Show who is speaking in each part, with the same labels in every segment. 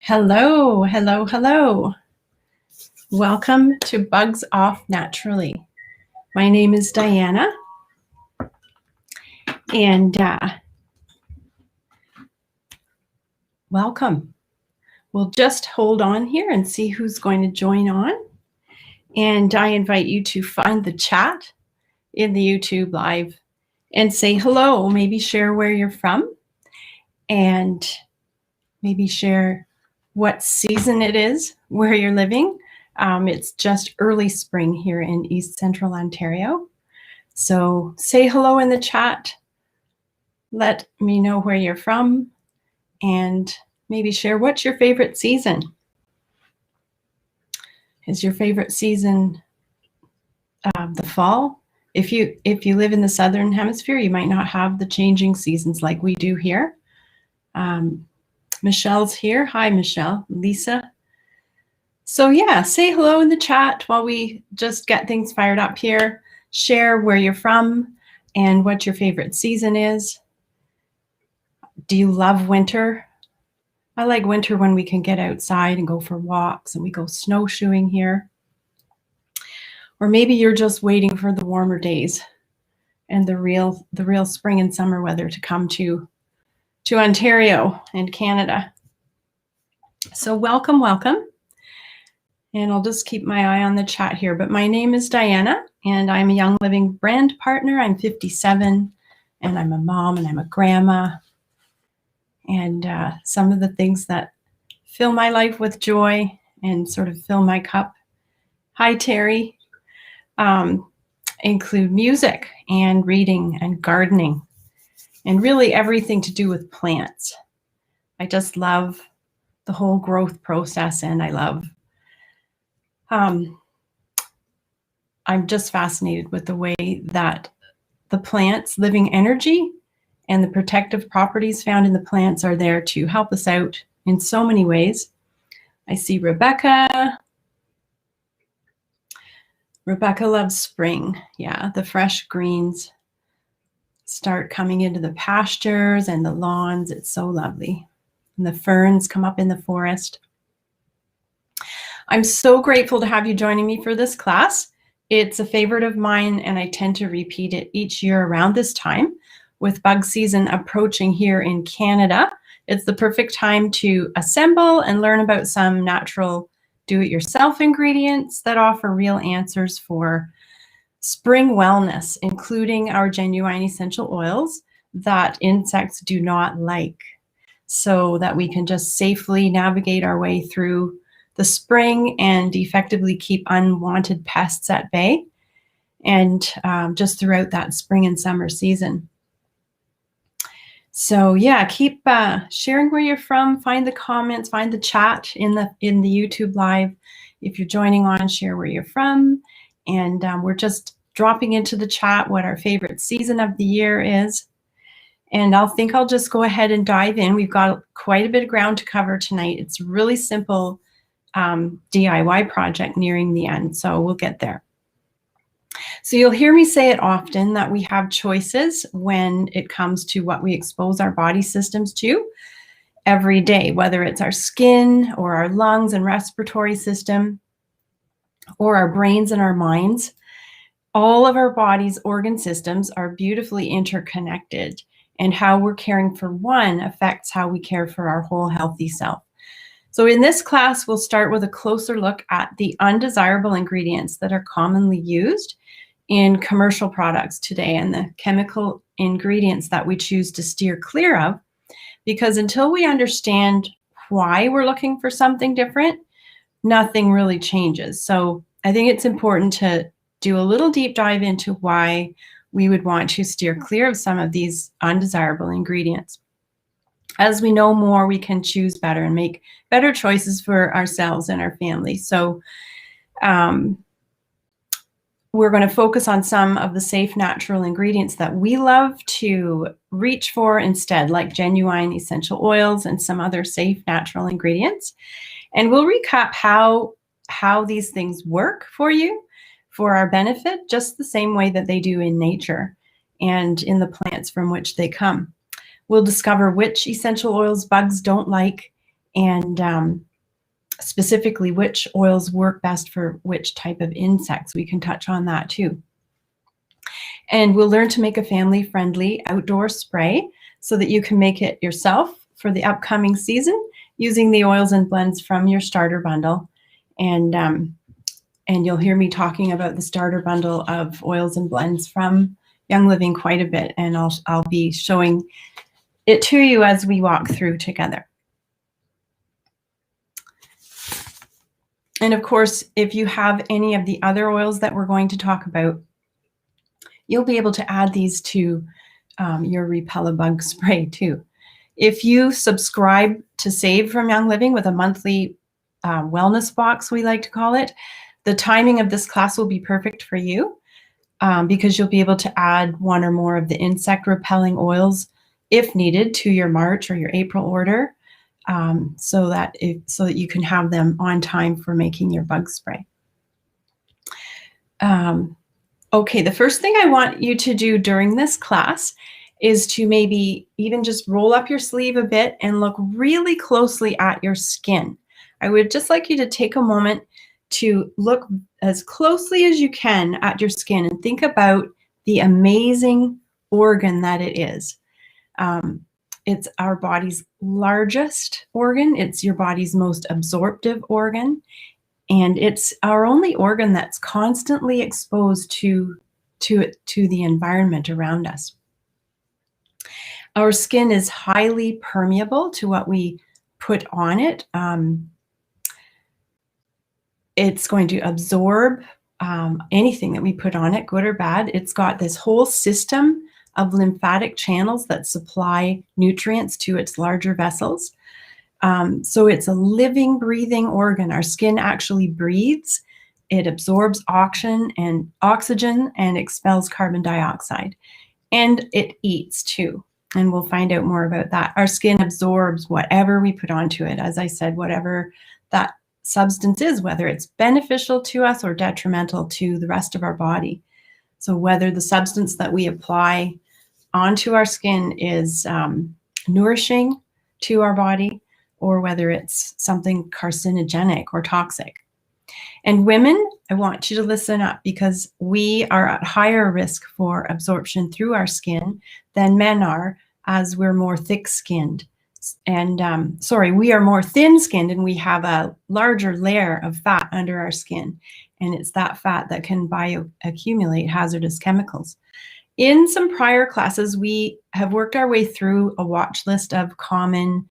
Speaker 1: Hello, hello, hello. Welcome to Bugs Off Naturally. My name is Diana, and welcome. We'll just hold on here and see who's going to join on. And I invite you to find the chat in the YouTube live and say hello, maybe share where you're from, and maybe share what season it is where you're living. It's just early spring here in East Central Ontario. So say hello in the chat. Let me know where you're from and maybe share what's your favorite season. Is your favorite season the fall? If you live in the Southern Hemisphere, you might not have the changing seasons like we do here. Michelle's here. Hi, Michelle. Lisa. So yeah, say hello in the chat while we just get things fired up here. Share where you're from and what your favorite season is. Do you love winter? I like winter when we can get outside and go for walks and we go snowshoeing here. Or maybe you're just waiting for the warmer days and the real spring and summer weather to come to Ontario and Canada. So welcome, welcome. And I'll just keep my eye on the chat here. But my name is Diana, and I'm a Young Living brand partner. I'm 57, and I'm a mom, and I'm a grandma. And some of the things that fill my life with joy and sort of fill my cup, hi Terry, include music and reading and gardening and really everything to do with plants. I just love the whole growth process, and I love I'm just fascinated with the way that the plants' living energy and the protective properties found in the plants are there to help us out in so many ways. I see Rebecca. Rebecca loves spring. Yeah, the fresh greens start coming into the pastures and the lawns. It's so lovely. And the ferns come up in the forest. I'm so grateful to have you joining me for this class. It's a favorite of mine, and I tend to repeat it each year around this time. With bug season approaching here in Canada, it's the perfect time to assemble and learn about some natural do-it-yourself ingredients that offer real answers for spring wellness, including our genuine essential oils that insects do not like, so that we can just safely navigate our way through the spring and effectively keep unwanted pests at bay, and just throughout that spring and summer season. So yeah, keep sharing where you're from. Find the comments, find the chat in the YouTube live. If you're joining on, share where you're from. And we're just dropping into the chat what our favorite season of the year is. And I'll just go ahead and dive in. We've got quite a bit of ground to cover tonight. It's a really simple DIY project nearing the end, so we'll get there. So you'll hear me say it often that we have choices when it comes to what we expose our body systems to every day, whether it's our skin or our lungs and respiratory system or our brains and our minds. All of our body's organ systems are beautifully interconnected, and how we're caring for one affects how we care for our whole healthy self. So in this class, we'll start with a closer look at the undesirable ingredients that are commonly used in commercial products today and the chemical ingredients that we choose to steer clear of, because until we understand why we're looking for something different, nothing really changes. So I think it's important to do a little deep dive into why we would want to steer clear of some of these undesirable ingredients. As we know more, we can choose better and make better choices for ourselves and our family. So we're going to focus on some of the safe natural ingredients that we love to reach for instead, like genuine essential oils and some other safe natural ingredients. And we'll recap how these things work for you for our benefit, just the same way that they do in nature and in the plants from which they come. We'll discover which essential oils bugs don't like and specifically which oils work best for which type of insects. We can touch on that too. And we'll learn to make a family-friendly outdoor spray so that you can make it yourself for the upcoming season using the oils and blends from your starter bundle. And you'll hear me talking about the starter bundle of oils and blends from Young Living quite a bit, and I'll be showing it to you as we walk through together. And of course, if you have any of the other oils that we're going to talk about, you'll be able to add these to your Repell-A-Bug spray too. If you subscribe to Save from Young Living with a monthly wellness box, we like to call it, the timing of this class will be perfect for you because you'll be able to add one or more of the insect repelling oils if needed to your March or your April order, so that you can have them on time for making your bug spray. Okay, the first thing I want you to do during this class is to maybe even just roll up your sleeve a bit and look really closely at your skin. I would just like you to take a moment to look as closely as you can at your skin and think about the amazing organ that it is. It's our body's largest organ. It's your body's most absorptive organ. And it's our only organ that's constantly exposed to the environment around us. Our skin is highly permeable to what we put on it. It's going to absorb anything that we put on it, good or bad. It's got this whole system of lymphatic channels that supply nutrients to its larger vessels. So it's a living, breathing organ. Our skin actually breathes. It absorbs oxygen and expels carbon dioxide. And it eats too. And we'll find out more about that. Our skin absorbs whatever we put onto it. As I said, whatever that substance is, whether it's beneficial to us or detrimental to the rest of our body. So whether the substance that we apply onto our skin is nourishing to our body, or whether it's something carcinogenic or toxic. And women, I want you to listen up, because we are at higher risk for absorption through our skin than men are, as we're more thick-skinned. And we are more thin-skinned, and we have a larger layer of fat under our skin. And it's that fat that can bioaccumulate hazardous chemicals. In some prior classes, we have worked our way through a watch list of common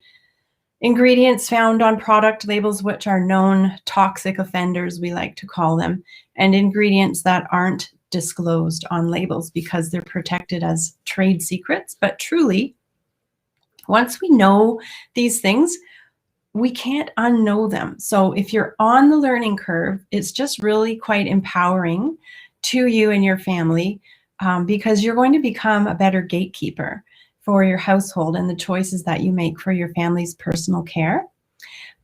Speaker 1: ingredients found on product labels, which are known toxic offenders, we like to call them, and ingredients that aren't disclosed on labels because they're protected as trade secrets. But truly, once we know these things, we can't unknow them. So if you're on the learning curve, it's just really quite empowering to you and your family, because you're going to become a better gatekeeper for your household and the choices that you make for your family's personal care.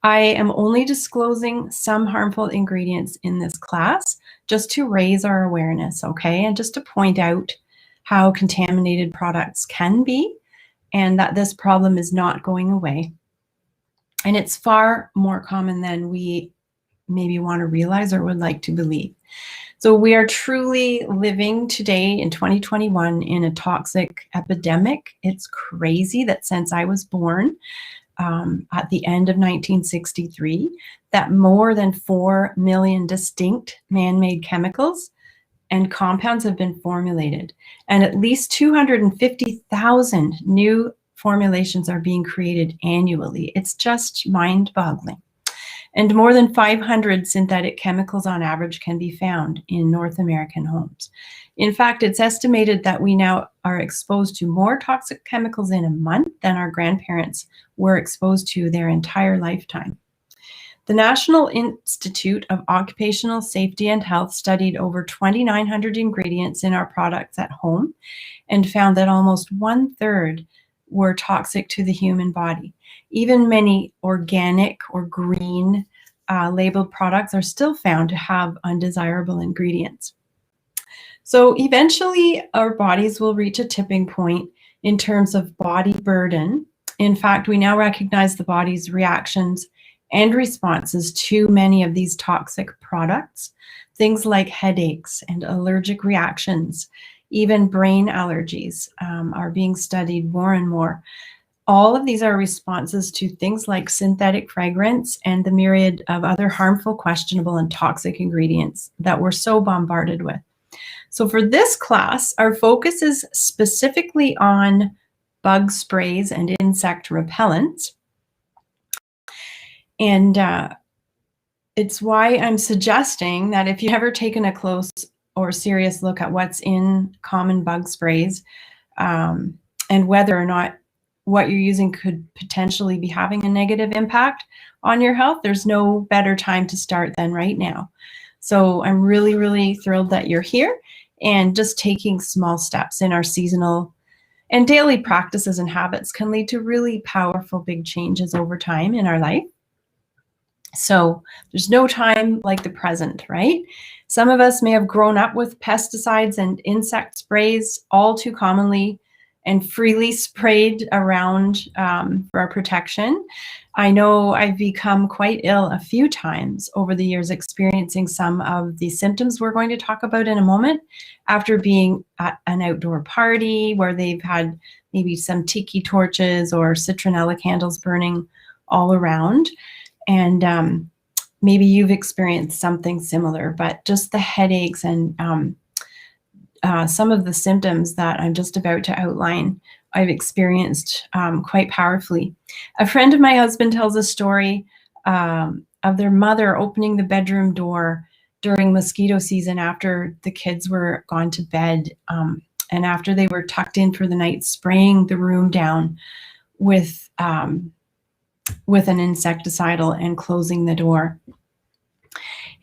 Speaker 1: I am only disclosing some harmful ingredients in this class just to raise our awareness, okay? And just to point out how contaminated products can be, and that this problem is not going away. And it's far more common than we maybe want to realize or would like to believe. So we are truly living today in 2021 in a toxic epidemic. It's crazy that since I was born at the end of 1963, that more than 4 million distinct man-made chemicals and compounds have been formulated, and at least 250,000 new formulations are being created annually. It's just mind-boggling. And more than 500 synthetic chemicals on average can be found in North American homes. In fact, it's estimated that we now are exposed to more toxic chemicals in a month than our grandparents were exposed to their entire lifetime. The National Institute of Occupational Safety and Health studied over 2,900 ingredients in our products at home and found that almost 1/3 were toxic to the human body. Even many organic or green labeled products are still found to have undesirable ingredients. So eventually our bodies will reach a tipping point in terms of body burden In fact, we now recognize the body's reactions and responses to many of these toxic products. Things like headaches and allergic reactions, even brain allergies are being studied more and more. All of these are responses to things like synthetic fragrance and the myriad of other harmful, questionable, and toxic ingredients that we're so bombarded with. So for this class, our focus is specifically on bug sprays and insect repellents. And it's why I'm suggesting that if you've ever taken a close or serious look at what's in common bug sprays and whether or not what you're using could potentially be having a negative impact on your health, there's no better time to start than right now. So I'm really, really thrilled that you're here and just taking small steps in our seasonal and daily practices and habits can lead to really powerful big changes over time in our life. So there's no time like the present, right? Some of us may have grown up with pesticides and insect sprays all too commonly and freely sprayed around for our protection. I know I've become quite ill a few times over the years experiencing some of the symptoms we're going to talk about in a moment after being at an outdoor party where they've had maybe some tiki torches or citronella candles burning all around. And maybe you've experienced something similar, but just the headaches and some of the symptoms that I'm just about to outline, I've experienced quite powerfully. A friend of my husband tells a story of their mother opening the bedroom door during mosquito season after the kids were gone to bed and after they were tucked in for the night, spraying the room down with an insecticidal and closing the door.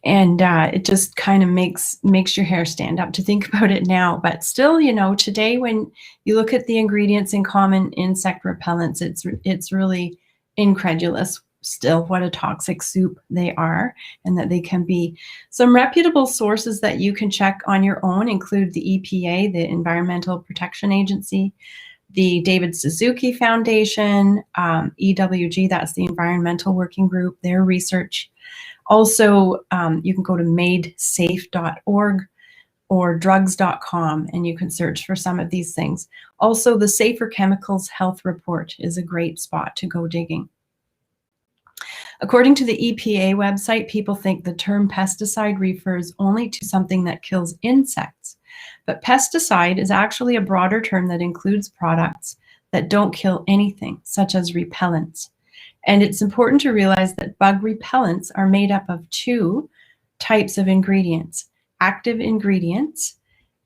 Speaker 1: And it just kind of makes your hair stand up to think about it now. But still, you know, today when you look at the ingredients in common insect repellents, it's really incredulous still what a toxic soup they are and that they can be. Some reputable sources that you can check on your own include the EPA, the Environmental Protection Agency, the David Suzuki Foundation, EWG, that's the Environmental Working Group, their research. Also, you can go to madesafe.org or drugs.com and you can search for some of these things. Also, the Safer Chemicals Health Report is a great spot to go digging. According to the EPA website, people think the term pesticide refers only to something that kills insects. But pesticide is actually a broader term that includes products that don't kill anything, such as repellents. And it's important to realize that bug repellents are made up of two types of ingredients. Active ingredients,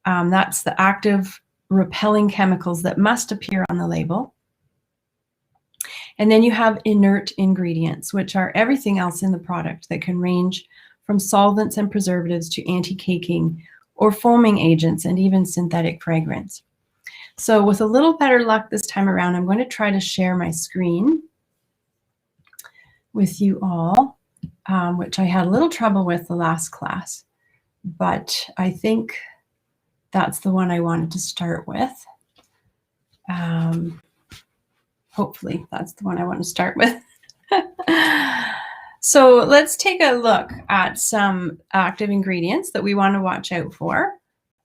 Speaker 1: that's the active repelling chemicals that must appear on the label. And then you have inert ingredients, which are everything else in the product that can range from solvents and preservatives to anti-caking or foaming agents and even synthetic fragrance. So with a little better luck this time around, I'm going to try to share my screen with you all, which I had a little trouble with the last class, but I think that's the one I wanted to start with. Hopefully that's the one I want to start with. So let's take a look at some active ingredients that we want to watch out for.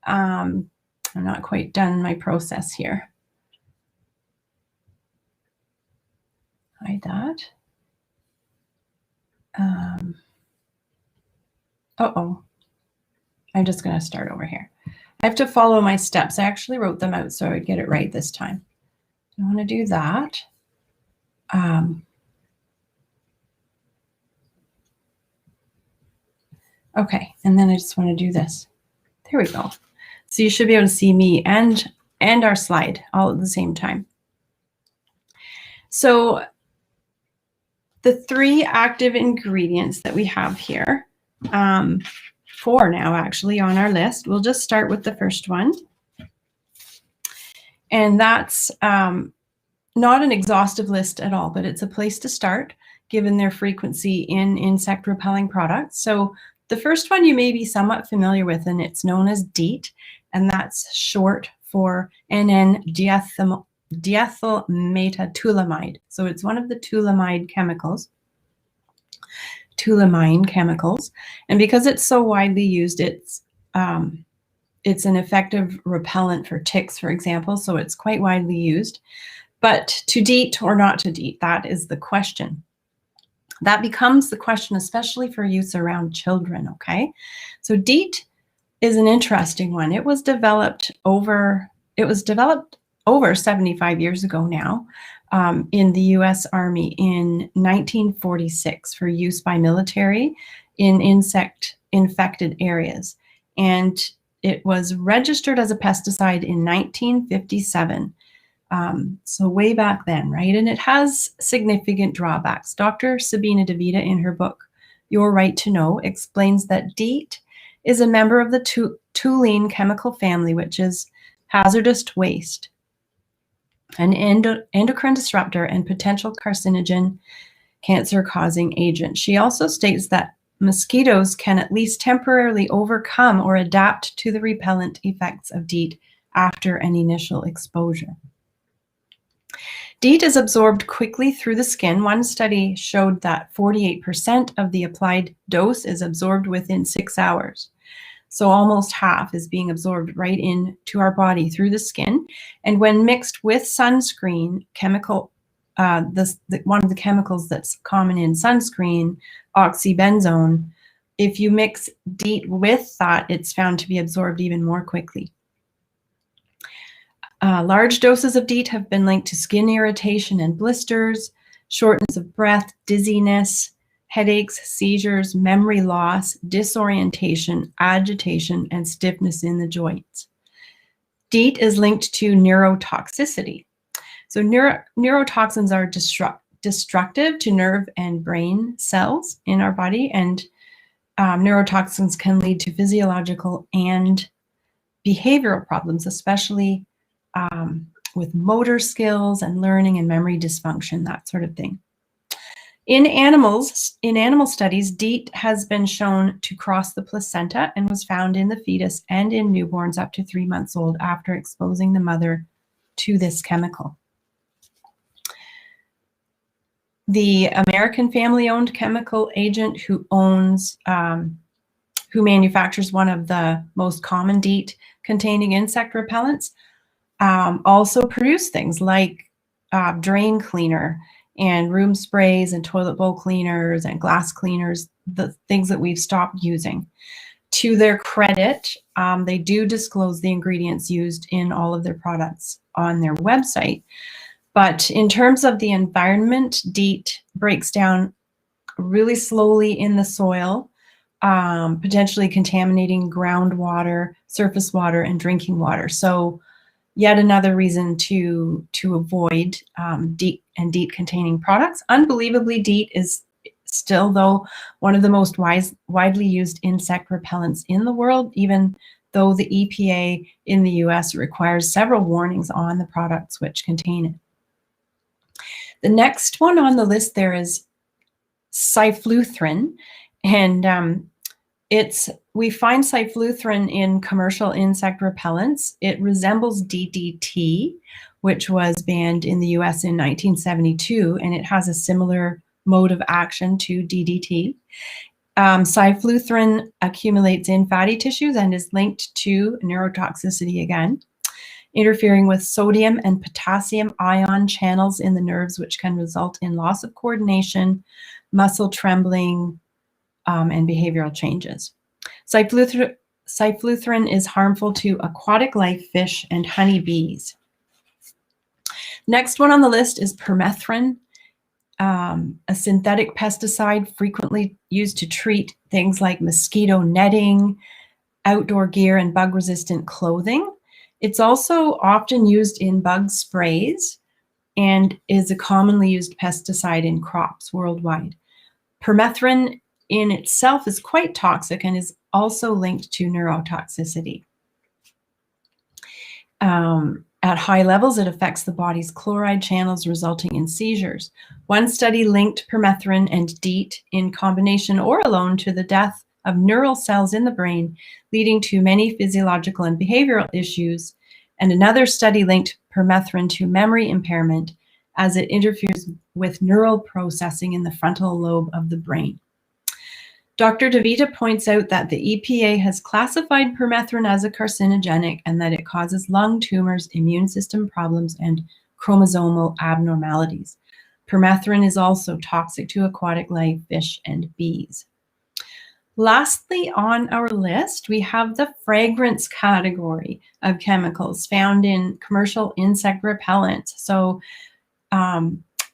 Speaker 1: I'm not quite done my process here. Hide that. Uh-oh. I'm just going to start over here. I have to follow my steps. I actually wrote them out so I would get it right this time. I want to do that. Okay, and then I just want to do this. There we go. So you should be able to see me and our slide all at the same time. So the three active ingredients that we have here, four now actually on our list, we'll just start with the first one. And that's not an exhaustive list at all, but it's a place to start given their frequency in insect repelling products. So the first one you may be somewhat familiar with, and it's known as Deet, and that's short for N-N-diethylmethylate. diethylmetataulamide. So it's one of the taulamide chemicals, taulamine chemicals. And because it's so widely used, it's an effective repellent for ticks, for example. So it's quite widely used. But to DEET or not to DEET, that is the question. That becomes the question, especially for use around children, okay? So DEET is an interesting one. It was developed over 75 years ago now in the US Army in 1946 for use by military in insect-infected areas. And it was registered as a pesticide in 1957. So way back then, right? And it has significant drawbacks. Dr. Sabina DeVita, in her book, Your Right to Know, explains that DEET is a member of the toluene chemical family, which is hazardous waste, an endocrine disruptor and potential carcinogen, cancer-causing agent. She also states that mosquitoes can at least temporarily overcome or adapt to the repellent effects of DEET after an initial exposure. DEET is absorbed quickly through the skin. One study showed that 48% of the applied dose is absorbed within 6 hours. So almost half is being absorbed right into our body through the skin. And when mixed with sunscreen, one of the chemicals that's common in sunscreen, oxybenzone, if you mix DEET with that, it's found to be absorbed even more quickly. Large doses of DEET have been linked to skin irritation and blisters, shortness of breath, dizziness, headaches, seizures, memory loss, disorientation, agitation, and stiffness in the joints. DEET is linked to neurotoxicity. So neurotoxins are destructive to nerve and brain cells in our body, and neurotoxins can lead to physiological and behavioral problems, especially with motor skills and learning and memory dysfunction, that sort of thing. In animal studies, DEET has been shown to cross the placenta and was found in the fetus and in newborns up to 3 months old after exposing the mother to this chemical. The American family-owned chemical agent who manufactures one of the most common DEET-containing insect repellents also produce things like drain cleaner and room sprays and toilet bowl cleaners and glass cleaners, the things that we've stopped using. To their credit, they do disclose the ingredients used in all of their products on their website. But in terms of the environment, DEET breaks down really slowly in the soil, potentially contaminating groundwater, surface water, and drinking water. So yet another reason to avoid DEET and DEET-containing products. Unbelievably, DEET is still, though, one of the most widely used insect repellents in the world, even though the EPA in the US requires several warnings on the products which contain it. The next one on the list there is Cyfluthrin, and we find Cyfluthrin in commercial insect repellents. It resembles DDT, which was banned in the US in 1972, and it has a similar mode of action to DDT. Cyfluthrin accumulates in fatty tissues and is linked to neurotoxicity again, interfering with sodium and potassium ion channels in the nerves, which can result in loss of coordination, muscle trembling, and behavioral changes. Cyfluthrin is harmful to aquatic life, fish, and honeybees. Next one on the list is Permethrin, a synthetic pesticide frequently used to treat things like mosquito netting, outdoor gear, and bug-resistant clothing. It's also often used in bug sprays and is a commonly used pesticide in crops worldwide. Permethrin in itself is quite toxic and is also linked to neurotoxicity. At high levels, it affects the body's chloride channels, resulting in seizures. One study linked permethrin and DEET in combination or alone to the death of neural cells in the brain, leading to many physiological and behavioral issues, And another study linked permethrin to memory impairment as it interferes with neural processing in the frontal lobe of the brain. Dr. DeVita points out that the EPA has classified permethrin as a carcinogenic and that it causes lung tumors, immune system problems, and chromosomal abnormalities. Permethrin is also toxic to aquatic life, fish, and bees. Lastly on our list, we have the fragrance category of chemicals found in commercial insect repellents. So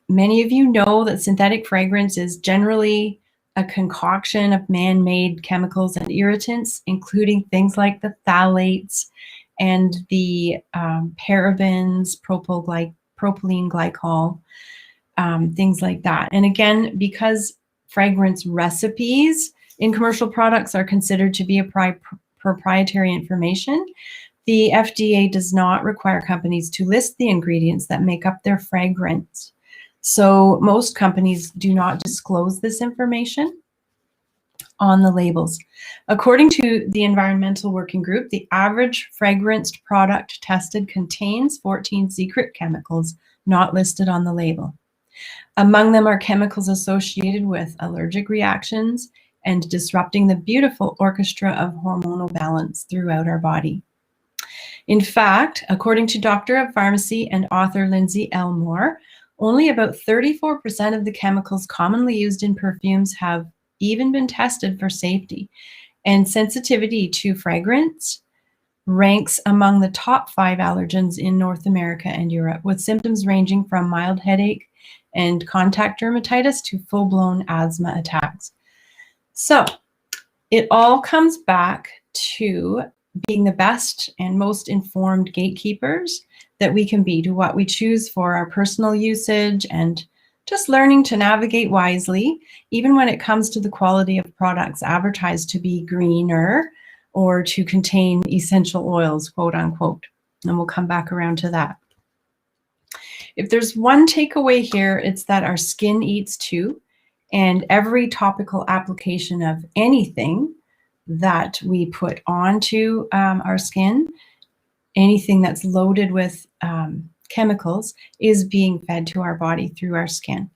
Speaker 1: many of you know that synthetic fragrance is generally a concoction of man-made chemicals and irritants, including things like the phthalates and the parabens, propylene glycol, things like that. And again, because fragrance recipes in commercial products are considered to be a proprietary information, the FDA does not require companies to list the ingredients that make up their fragrance. So most companies do not disclose this information on the labels. According to the Environmental Working Group, the average fragranced product tested contains 14 secret chemicals not listed on the label. Among them are chemicals associated with allergic reactions and disrupting the beautiful orchestra of hormonal balance throughout our body. In fact, according to Doctor of Pharmacy and author Lindsay Elmore, only about 34% of the chemicals commonly used in perfumes have even been tested for safety, and sensitivity to fragrance ranks among the top 5 allergens in North America and Europe, with symptoms ranging from mild headache and contact dermatitis to full-blown asthma attacks. So it all comes back to being the best and most informed gatekeepers that we can be to what we choose for our personal usage, and just learning to navigate wisely, even when it comes to the quality of products advertised to be greener or to contain essential oils, quote unquote. And we'll come back around to that. If there's one takeaway here, it's that our skin eats too, and every topical application of anything that we put onto our skin, anything that's loaded with chemicals, is being fed to our body through our skin.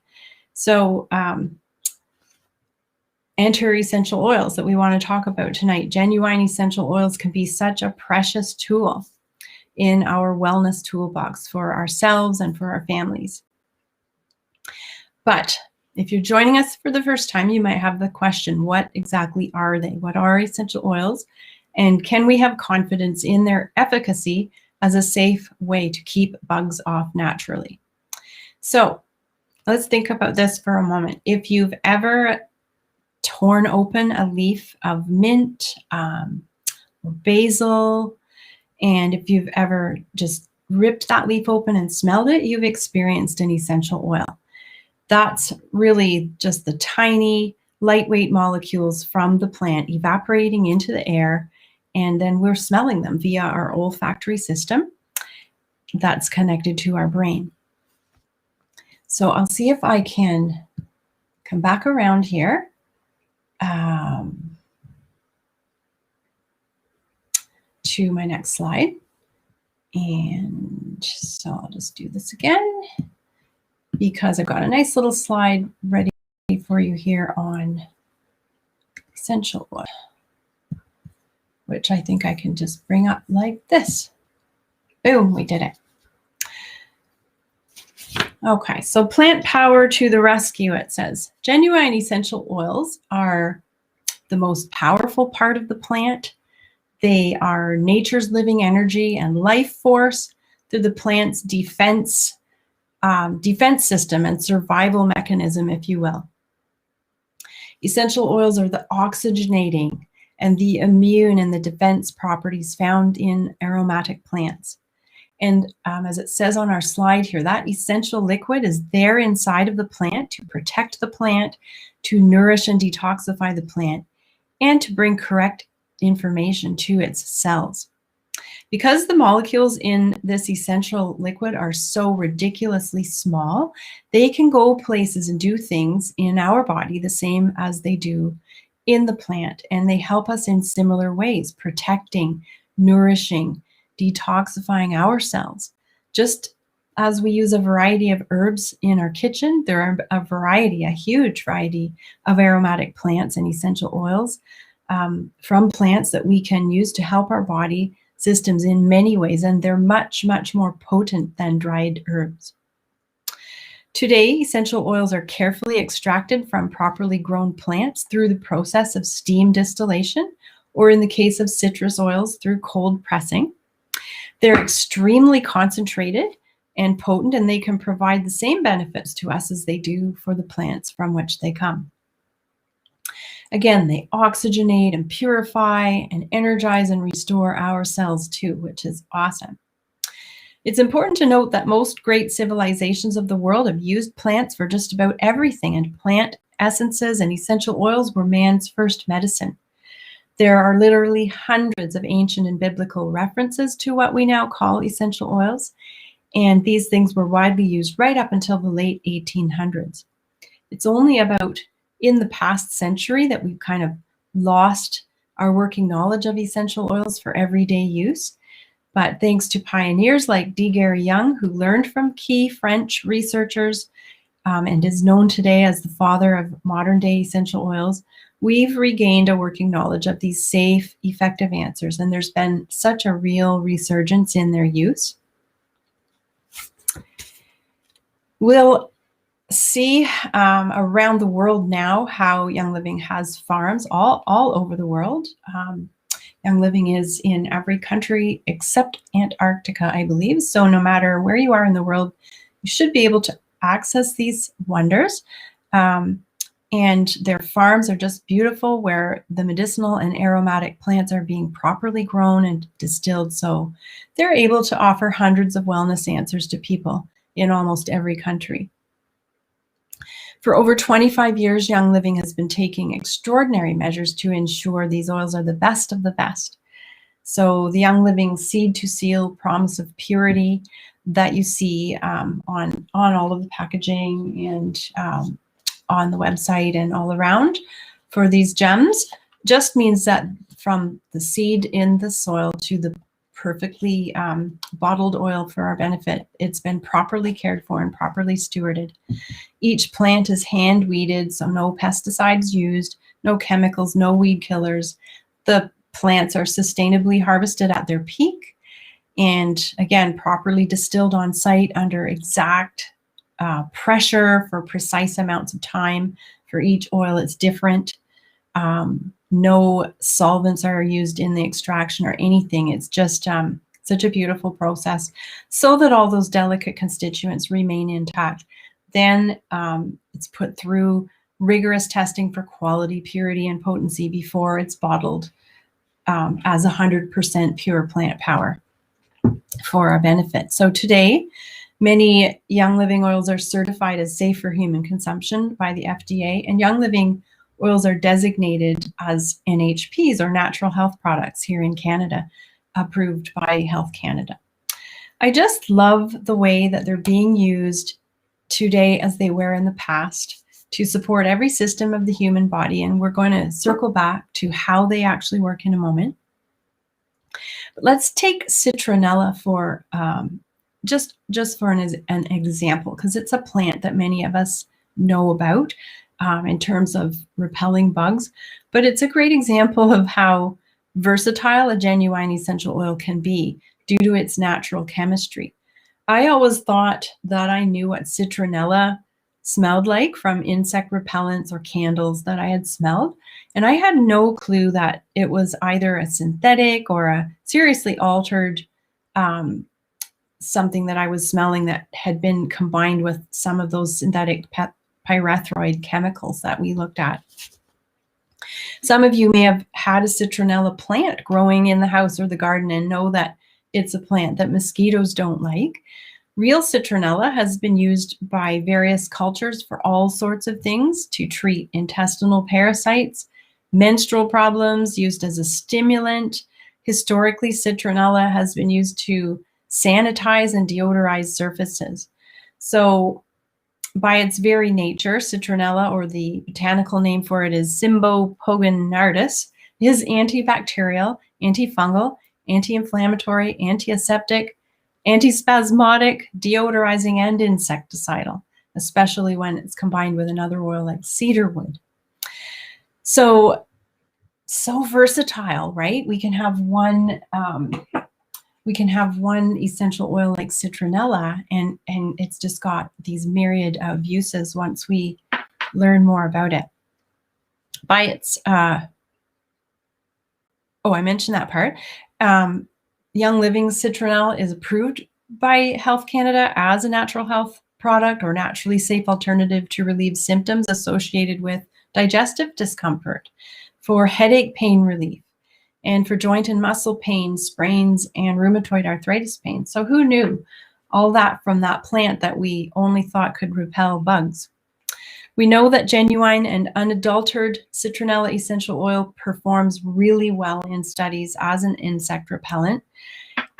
Speaker 1: So enter essential oils that we want to talk about tonight. Genuine essential oils can be such a precious tool in our wellness toolbox for ourselves and for our families. But if you're joining us for the first time, you might have the question, what exactly are they? What are essential oils? And can we have confidence in their efficacy as a safe way to keep bugs off naturally? So let's think about this for a moment. If you've ever torn open a leaf of mint or basil, and if you've ever just ripped that leaf open and smelled it, you've experienced an essential oil. That's really just the tiny, lightweight molecules from the plant evaporating into the air, and then we're smelling them via our olfactory system that's connected to our brain. So I'll see if I can come back around here. To my next slide. And so I'll just do this again, because I've got a nice little slide ready for you here on essential oil, which I think I can just bring up like this. Boom, we did it. Okay, so plant power to the rescue, it says. Genuine essential oils are the most powerful part of the plant. They are nature's living energy and life force through the plant's defense system and survival mechanism, if you will. Essential oils are the oxygenating and the immune and the defense properties found in aromatic plants. And as it says on our slide here, that essential liquid is there inside of the plant to protect the plant, to nourish and detoxify the plant, and to bring correct information to its cells. Because the molecules in this essential liquid are so ridiculously small, they can go places and do things in our body the same as they do in the plant, and they help us in similar ways, protecting, nourishing, detoxifying our cells. Just as we use a variety of herbs in our kitchen, there are a huge variety of aromatic plants and essential oils from plants that we can use to help our body systems in many ways, and they're much, much more potent than dried herbs. Today, essential oils are carefully extracted from properly grown plants through the process of steam distillation, or in the case of citrus oils, through cold pressing. They're extremely concentrated and potent, and they can provide the same benefits to us as they do for the plants from which they come. Again, they oxygenate and purify and energize and restore our cells too, which is awesome. It's important to note that most great civilizations of the world have used plants for just about everything, and plant essences and essential oils were man's first medicine. There are literally hundreds of ancient and biblical references to what we now call essential oils, and these things were widely used right up until the late 1800s. It's only about in the past century that we've kind of lost our working knowledge of essential oils for everyday use. But thanks to pioneers like D.I.Y, who learned from key French researchers and is known today as the father of modern day essential oils, we've regained a working knowledge of these safe, effective answers, and there's been such a real resurgence in their use. We'll see around the world now how Young Living has farms all over the world. Young Living is in every country except Antarctica, I believe. So no matter where you are in the world, you should be able to access these wonders. And their farms are just beautiful, where the medicinal and aromatic plants are being properly grown and distilled. So they're able to offer hundreds of wellness answers to people in almost every country. For over 25 years, Young Living has been taking extraordinary measures to ensure these oils are the best of the best. So the Young Living seed to seal promise of purity that you see on all of the packaging and on the website and all around for these gems just means that from the seed in the soil to the perfectly bottled oil for our benefit, it's been properly cared for and properly stewarded. Each plant is hand weeded, so no pesticides used, no chemicals, no weed killers. The plants are sustainably harvested at their peak, and again, properly distilled on site under exact pressure for precise amounts of time. For each oil, it's different. No solvents are used in the extraction or anything. It's just such a beautiful process so that all those delicate constituents remain intact. Then it's put through rigorous testing for quality, purity, and potency before it's bottled as 100% pure plant power for our benefit. So today, many Young Living oils are certified as safe for human consumption by the FDA, and Young Living oils are designated as NHPs, or natural health products, here in Canada, approved by Health Canada. I just love the way that they're being used today as they were in the past to support every system of the human body, and we're going to circle back to how they actually work in a moment. But let's take citronella for just for an example, because it's a plant that many of us know about in terms of repelling bugs, but it's a great example of how versatile a genuine essential oil can be due to its natural chemistry. I always thought that I knew what citronella smelled like from insect repellents or candles that I had smelled, and I had no clue that it was either a synthetic or a seriously altered something that I was smelling that had been combined with some of those synthetic pyrethroid chemicals that we looked at. Some of you may have had a citronella plant growing in the house or the garden and know that it's a plant that mosquitoes don't like. Real citronella has been used by various cultures for all sorts of things, to treat intestinal parasites, menstrual problems, used as a stimulant. Historically, citronella has been used to sanitize and deodorize surfaces. So by its very nature, citronella, or the botanical name for it is Cymbopogonardus, is antibacterial, antifungal, anti-inflammatory, antiseptic, antispasmodic, deodorizing, and insecticidal, especially when it's combined with another oil like cedar wood. So versatile, right? We can have one essential oil like citronella, and it's just got these myriad of uses once we learn more about it. By its I mentioned that part. Young Living Citronella is approved by Health Canada as a natural health product or naturally safe alternative to relieve symptoms associated with digestive discomfort, for headache pain relief, and for joint and muscle pain, sprains, and rheumatoid arthritis pain. So who knew all that from that plant that we only thought could repel bugs? We know that genuine and unadulterated citronella essential oil performs really well in studies as an insect repellent.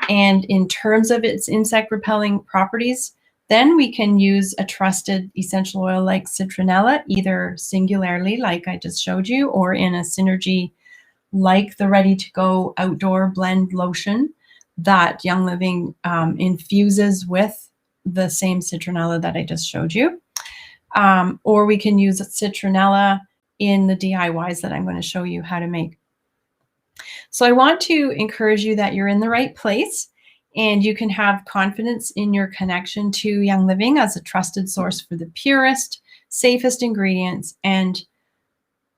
Speaker 1: And in terms of its insect repelling properties, then we can use a trusted essential oil like citronella, either singularly, like I just showed you, or in a synergy like the ready-to-go outdoor blend lotion that Young Living infuses with the same citronella that I just showed you. Or we can use citronella in the DIYs that I'm going to show you how to make. So I want to encourage you that you're in the right place, and you can have confidence in your connection to Young Living as a trusted source for the purest, safest ingredients, and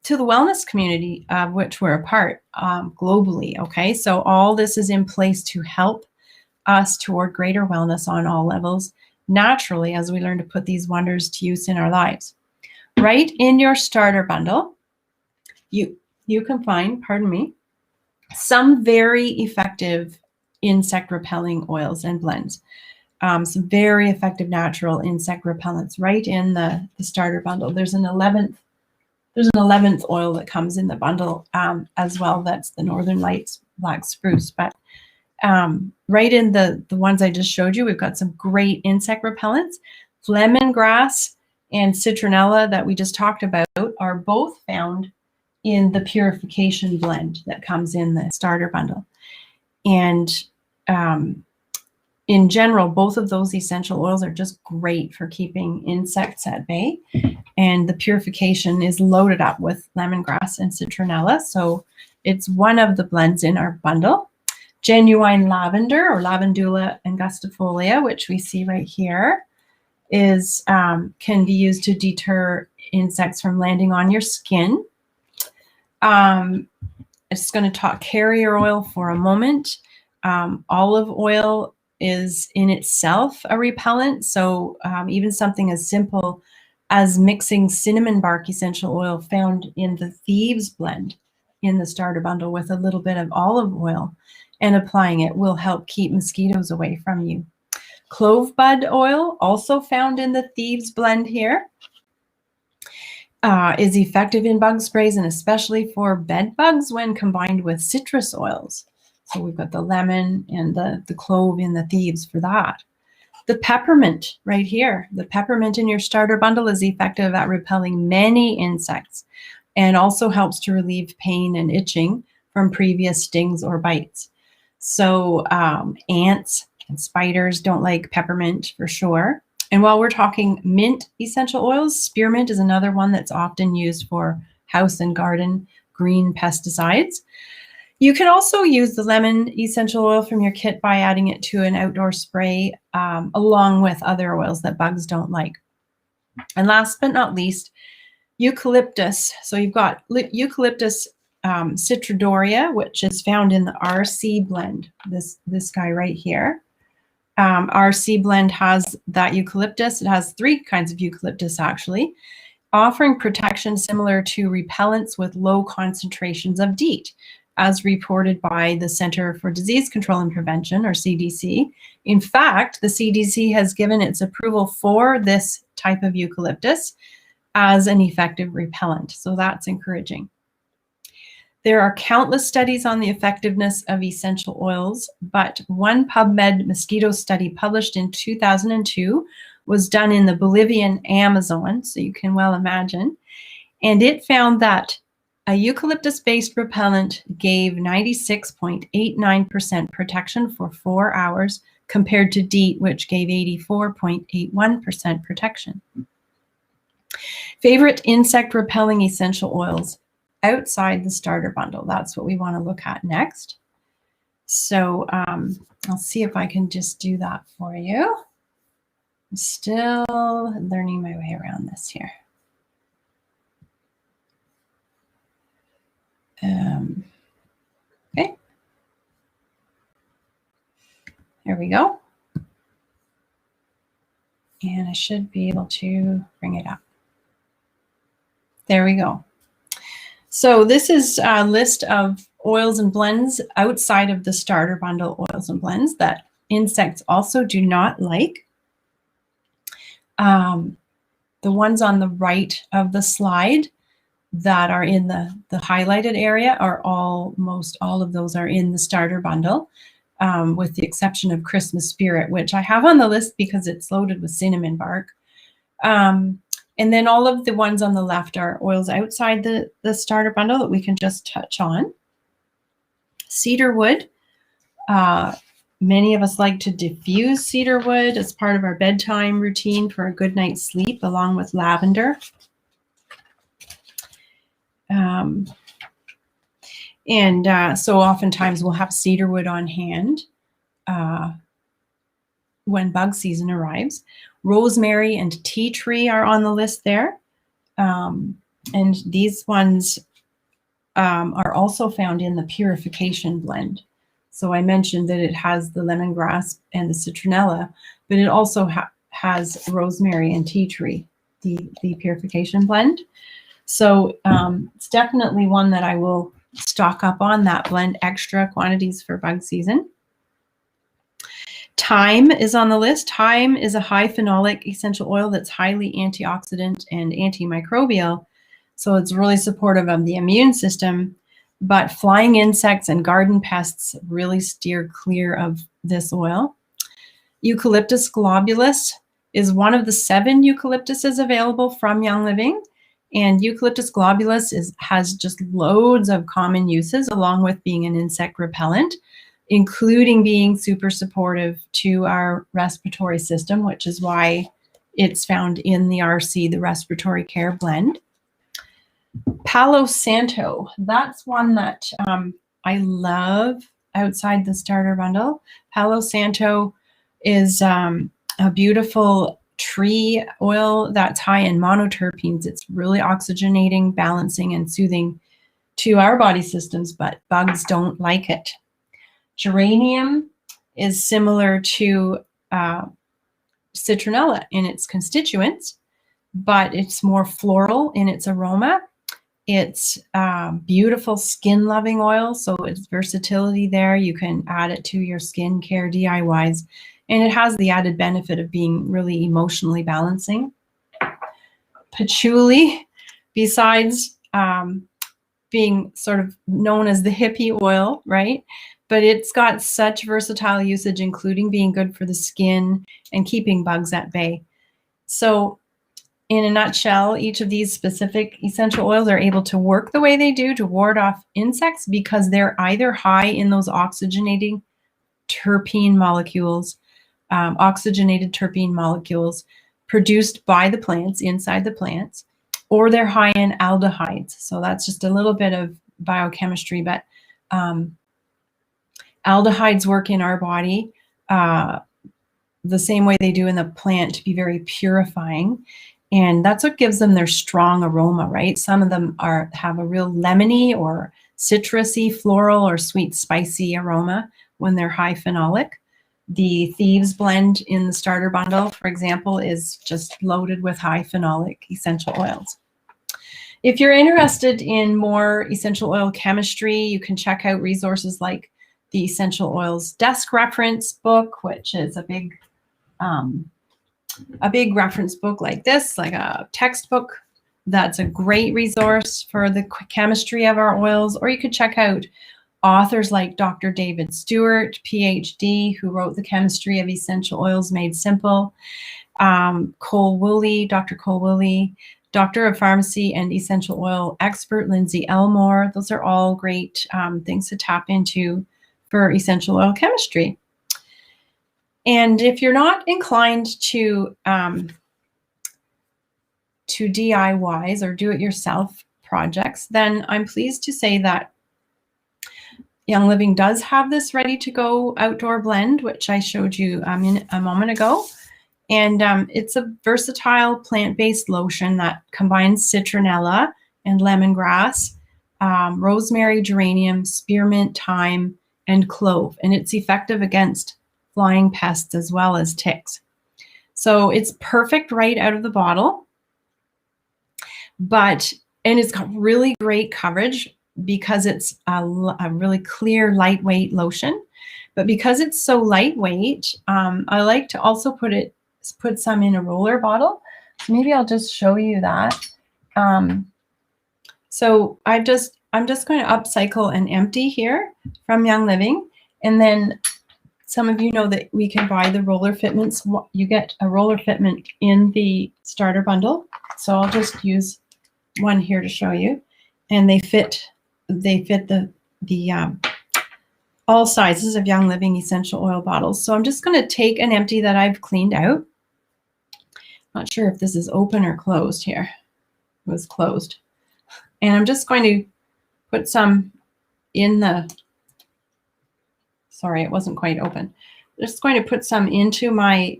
Speaker 1: to the wellness community of which we're a part globally. Okay, so all this is in place to help us toward greater wellness on all levels, naturally, as we learn to put these wonders to use in our lives. Right in your starter bundle, you can find, pardon me, some very effective insect repelling oils and blends. Some very effective natural insect repellents right in the starter bundle. There's an 11th oil that comes in the bundle as well. That's the Northern Lights Black Spruce. But right in the ones I just showed you, we've got some great insect repellents. Lemongrass and citronella that we just talked about are both found in the purification blend that comes in the starter bundle. And in general, both of those essential oils are just great for keeping insects at bay. And the purification is loaded up with lemongrass and citronella. So it's one of the blends in our bundle. Genuine lavender, or Lavandula angustifolia, which we see right here, is can be used to deter insects from landing on your skin. It's going to talk carrier oil for a moment. Olive oil is in itself a repellent. So even something as simple as mixing cinnamon bark essential oil found in the Thieves blend in the starter bundle with a little bit of olive oil and applying it will help keep mosquitoes away from you. Clove bud oil, also found in the Thieves blend here, is effective in bug sprays and especially for bed bugs when combined with citrus oils. So we've got the lemon and the clove in the Thieves for that. The peppermint right here, the peppermint in your starter bundle is effective at repelling many insects and also helps to relieve pain and itching from previous stings or bites. So ants and spiders don't like peppermint for sure. And while we're talking mint essential oils, spearmint is another one that's often used for house and garden green pesticides. You can also use the lemon essential oil from your kit by adding it to an outdoor spray along with other oils that bugs don't like. And last but not least, eucalyptus. So you've got Eucalyptus citridoria, which is found in the RC blend, this guy right here. RC blend has that eucalyptus. It has 3 kinds of eucalyptus actually, offering protection similar to repellents with low concentrations of DEET, as reported by the Center for Disease Control and Prevention, or CDC. In fact, the CDC has given its approval for this type of eucalyptus as an effective repellent. So that's encouraging. There are countless studies on the effectiveness of essential oils, but one PubMed mosquito study published in 2002 was done in the Bolivian Amazon, so you can well imagine. And it found that A eucalyptus-based repellent gave 96.89% protection for 4 hours compared to Deet, which gave 84.81% protection. Favorite insect repelling essential oils outside the starter bundle. That's what we want to look at next. So I'll see if I can just do that for you. I'm still learning my way around this here. Okay. There we go. And I should be able to bring it up. There we go. So this is a list of oils and blends outside of the starter bundle oils and blends that insects also do not like. The ones on the right of the slide that are in the highlighted area are almost all of those are in the starter bundle, with the exception of Christmas Spirit, which I have on the list because it's loaded with cinnamon bark. And then all of the ones on the left are oils outside the starter bundle that we can just touch on. Cedar Wood. Many of us like to diffuse cedar wood as part of our bedtime routine for a good night's sleep, along with lavender. So oftentimes we'll have cedar wood on hand when bug season arrives. Rosemary and tea tree are on the list there. And these ones are also found in the purification blend. So I mentioned that it has the lemongrass and the citronella, but it also has rosemary and tea tree, the purification blend. So it's definitely one that I will stock up on, that blend, extra quantities for bug season. Thyme is on the list. Thyme is a high phenolic essential oil that's highly antioxidant and antimicrobial. So it's really supportive of the immune system, but flying insects and garden pests really steer clear of this oil. Eucalyptus globulus is one of the 7 eucalyptuses available from Young Living. And Eucalyptus globulus has just loads of common uses, along with being an insect repellent, including being super supportive to our respiratory system, which is why it's found in the RC, the Respiratory Care Blend. Palo Santo, that's one that I love outside the starter bundle. Palo Santo is a beautiful tree oil that's high in monoterpenes. It's really oxygenating, balancing, and soothing to our body systems, but bugs don't like it. Geranium is similar to citronella in its constituents, but it's more floral in its aroma. It's beautiful skin-loving oil, so it's versatility there. You can add it to your skincare DIYs, and it has the added benefit of being really emotionally balancing. Patchouli, besides being sort of known as the hippie oil, right? But it's got such versatile usage, including being good for the skin and keeping bugs at bay. So in a nutshell, each of these specific essential oils are able to work the way they do to ward off insects because they're either high in those oxygenating terpene molecules, produced by the plants, inside the plants, or they're high in aldehydes. So that's just a little bit of biochemistry, but aldehydes work in our body the same way they do in the plant to be very purifying. And that's what gives them their strong aroma, right? Some of them have a real lemony or citrusy, floral, or sweet, spicy aroma when they're high phenolic. The Thieves blend in the starter bundle, for example, is just loaded with high phenolic essential oils. If you're interested in more essential oil chemistry, you can check out resources like the Essential Oils Desk Reference book, which is a big reference book like this, like a textbook. That's a great resource for the chemistry of our oils. Or you could check out authors like Dr. David Stewart, PhD, who wrote The Chemistry of Essential Oils Made Simple, Dr. Cole Woolley, Doctor of Pharmacy and Essential Oil expert Lindsay Elmore. Those are all great things to tap into for essential oil chemistry. And if you're not inclined to DIYs or do-it-yourself projects, then I'm pleased to say that Young Living does have this ready-to-go outdoor blend, which I showed you in a moment ago. And it's a versatile plant-based lotion that combines citronella and lemongrass, rosemary, geranium, spearmint, thyme, and clove. And it's effective against flying pests as well as ticks. So it's perfect right out of the bottle. And it's got really great coverage because it's a really clear, lightweight lotion. But because it's so lightweight, I like to also put some in a roller bottle. So maybe I'll just show you that. So I'm just going to upcycle and empty here from Young Living. And then some of you know that we can buy the roller fitments. You get a roller fitment in the starter bundle. So I'll just use one here to show you. And they fit the all sizes of Young Living essential oil bottles. So I'm just going to take an empty that I've cleaned out. Not sure if this is open or closed here. It was closed. And I'm just going to put some in the, sorry, it wasn't quite open. Just going to put some into my,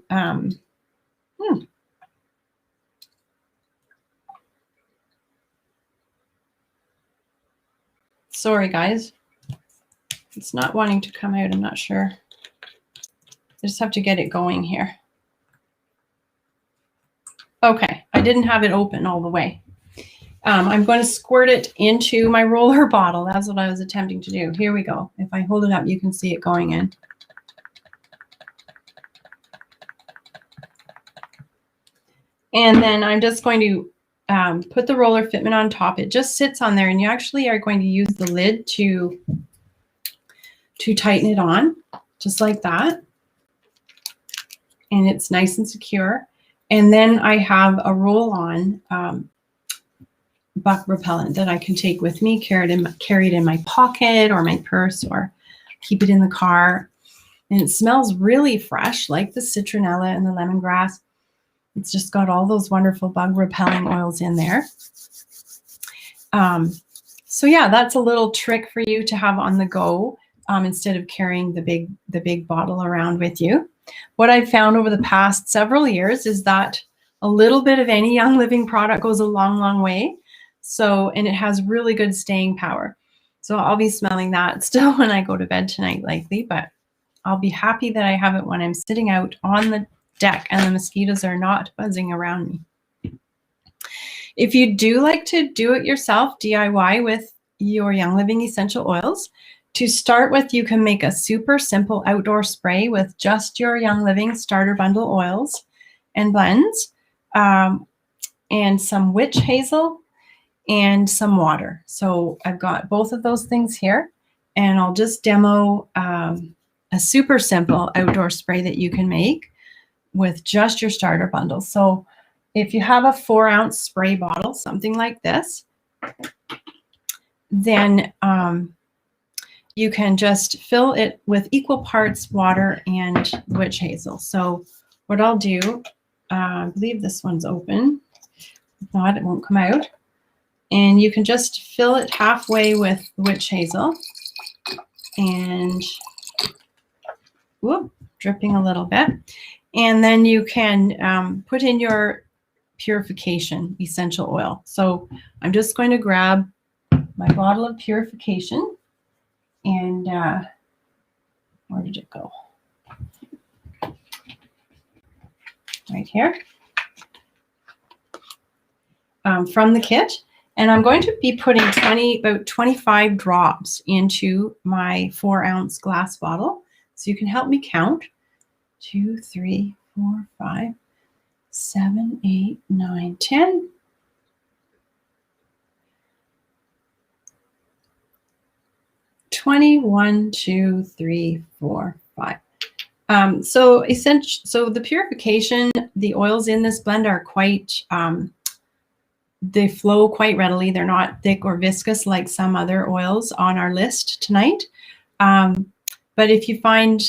Speaker 1: sorry guys, it's not wanting to come out, I'm not sure. I just have to get it going here. Okay, I didn't have it open all the way. I'm going to squirt it into my roller bottle. That's what I was attempting to do. Here we go. If I hold it up, you can see it going in. And then I'm just going to put the roller fitment on top. It just sits on there, and you actually are going to use the lid to tighten it on, just like that. And it's nice and secure. And then I have a roll-on buck repellent that I can take with me, carry it in my pocket or my purse, or keep it in the car. And it smells really fresh, like the citronella and the lemongrass. It's just got all those wonderful bug repelling oils in there. So yeah, that's a little trick for you to have on the go instead of carrying the big bottle around with you. What I've found over the past several years is that a little bit of any Young Living product goes a long, long way. So, and it has really good staying power. So I'll be smelling that still when I go to bed tonight, likely, but I'll be happy that I have it when I'm sitting out on the deck and the mosquitoes are not buzzing around me. If you do like to do it yourself, DIY with your Young Living essential oils, to start with, you can make a super simple outdoor spray with just your Young Living starter bundle oils and blends, and some witch hazel and some water. So I've got both of those things here, and I'll just demo a super simple outdoor spray that you can make with just your starter bundle. So if you have a 4-ounce spray bottle, something like this, then you can just fill it with equal parts water and witch hazel. So what I'll do, I believe this one's open. If not, it won't come out. And you can just fill it halfway with witch hazel. And, whoop, dripping a little bit. And then you can put in your purification essential oil. So I'm just going to grab my bottle of purification. And where did it go? Right here. From the kit. And I'm going to be putting about 25 drops into my 4-ounce glass bottle. So you can help me count. 2, 3, 4, 5, 7, 8, 9, 10. 21, 2, 3, 4, 5. So the purification, the oils in this blend are quite they flow quite readily. They're not thick or viscous like some other oils on our list tonight. But if you find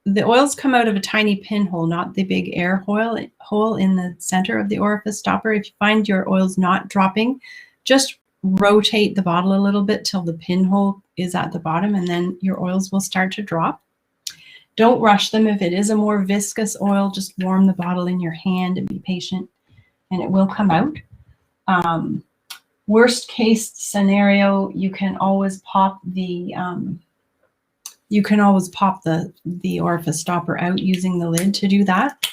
Speaker 1: the oils come out of a tiny pinhole, not the big air hole in the center of the orifice stopper. If you find your oils not dropping, just rotate the bottle a little bit till the pinhole is at the bottom, and then your oils will start to drop. Don't rush them. If it is a more viscous oil, just warm the bottle in your hand and be patient, and it will come out. Worst case scenario, you can always pop the orifice stopper out using the lid to do that,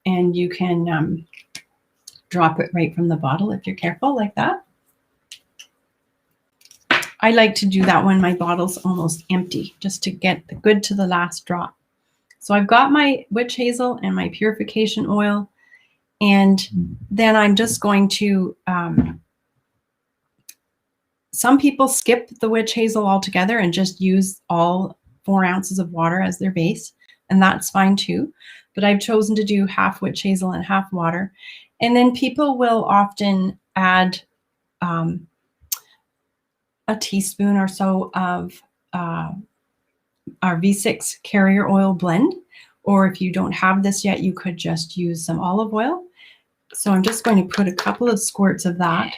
Speaker 1: and you can drop it right from the bottle if you're careful, like that. I like to do that when my bottle's almost empty, just to get the good to the last drop. So I've got my witch hazel and my purification oil, and then I'm just going to, some people skip the witch hazel altogether and just use all 4 ounces of water as their base, and that's fine too. But I've chosen to do half witch hazel and half water. And then people will often add a teaspoon or so of our V6 carrier oil blend, or if you don't have this yet, you could just use some olive oil. So I'm just going to put a couple of squirts of that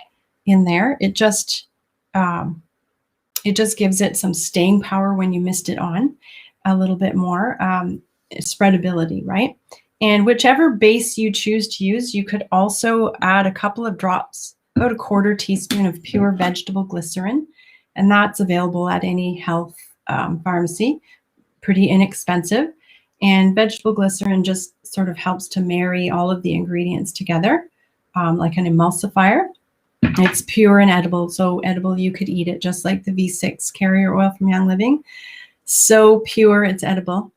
Speaker 1: in there. It just gives it some staying power when you mist it on a little bit more, spreadability, right? And whichever base you choose to use, you could also add a couple of drops, about a 1/4 teaspoon of pure vegetable glycerin, and that's available at any health pharmacy, pretty inexpensive. And vegetable glycerin just sort of helps to marry all of the ingredients together, like an emulsifier. It's pure and edible, so edible you could eat it just like the V6 carrier oil from Young Living. So pure, it's edible.